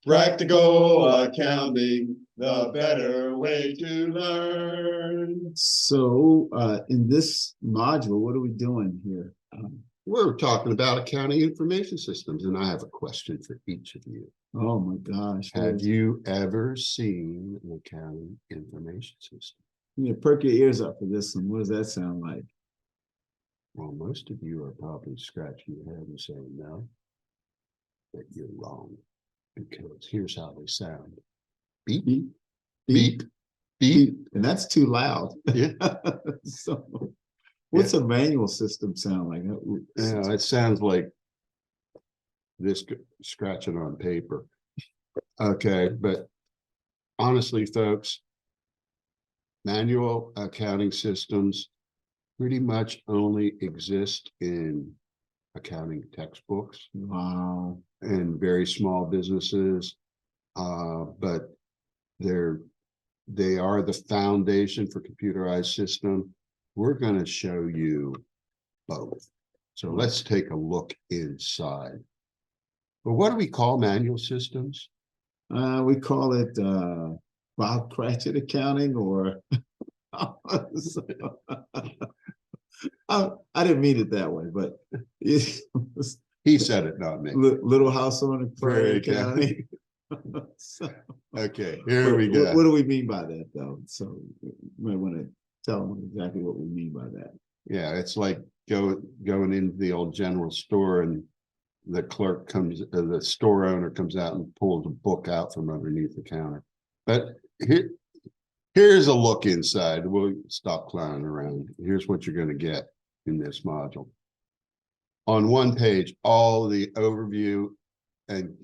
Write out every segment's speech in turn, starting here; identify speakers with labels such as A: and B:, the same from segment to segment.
A: Practical accounting, the better way to learn.
B: So in this module, what are we doing here?
C: We're talking about accounting information systems, and I have a question for each of you.
B: Oh my gosh.
C: Have you ever seen an accounting information system?
B: You perk your ears up for this one. What does that sound like?
C: Well, most of you are probably scratching your head and saying no, but you're wrong, because here's how they sound. Beep, beep, beep, beep.
B: And that's too loud.
C: Yeah.
B: So what's a manual system sound like?
C: Yeah, it sounds like this scratching on paper. Okay, but honestly, folks, manual accounting systems pretty much only exist in accounting textbooks.
B: Wow.
C: And very small businesses, but they are the foundation for computerized system. We're going to show you both. So let's take a look inside. But what do we call manual systems?
B: We call it Bob Cratchit accounting, or I didn't mean it that way, but
C: He said it, not me.
B: Little House on the Prairie County. So,
C: okay, here we go.
B: What do we mean by that, though? So you might want to tell them exactly what we mean by that.
C: Yeah, it's like going into the old general store, and the clerk comes, the store owner comes out and pulls a book out from underneath the counter. But here's a look inside. We'll stop clowning around. Here's what you're going to get in this module. On one page, all the overview and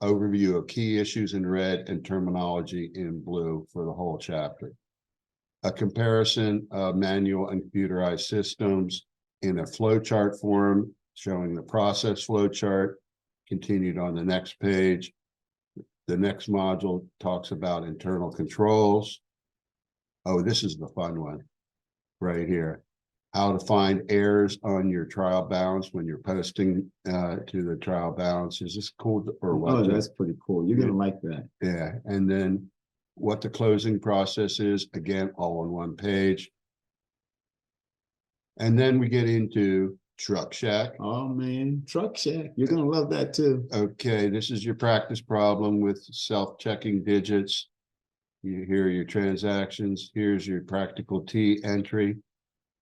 C: overview of key issues in red and terminology in blue for the whole chapter. A comparison of manual and computerized systems in a flowchart form showing the process flowchart. Continued on the next page. The next module talks about internal controls. Oh, this is the fun one right here. How to find errors on your trial balance when you're posting to the trial balance. Is this cool or what?
B: Oh, that's pretty cool. You're gonna like that.
C: Yeah, and then what the closing process is, again, all on one page. And then we get into Truck Shack.
B: Oh man, Truck Shack. You're gonna love that too.
C: Okay, this is your practice problem with self-checking digits. Here are your transactions. Here's your practical T entry.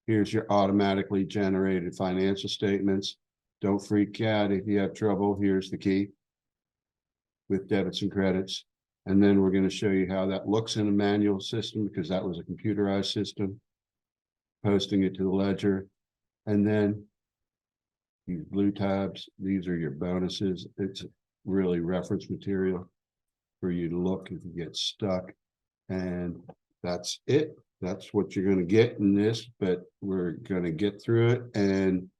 C: Here's your automatically generated financial statements. Don't freak out if you have trouble. Here's the key with debits and credits. And then we're going to show you how that looks in a manual system, because that was a computerized system. Posting it to the ledger. And then these blue tabs, these are your bonuses. It's really reference material for you to look if you get stuck. And that's it. That's what you're going to get in this, but we're going to get through it and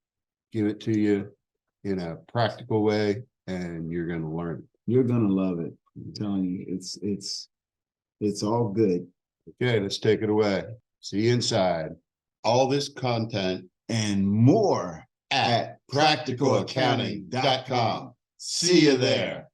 C: give it to you in a practical way, and you're going to learn it.
B: You're gonna love it. I'm telling you, it's all good.
C: Okay, let's take it away. See you inside. All this content
B: And more
C: at practicalaccounting.com. See you there.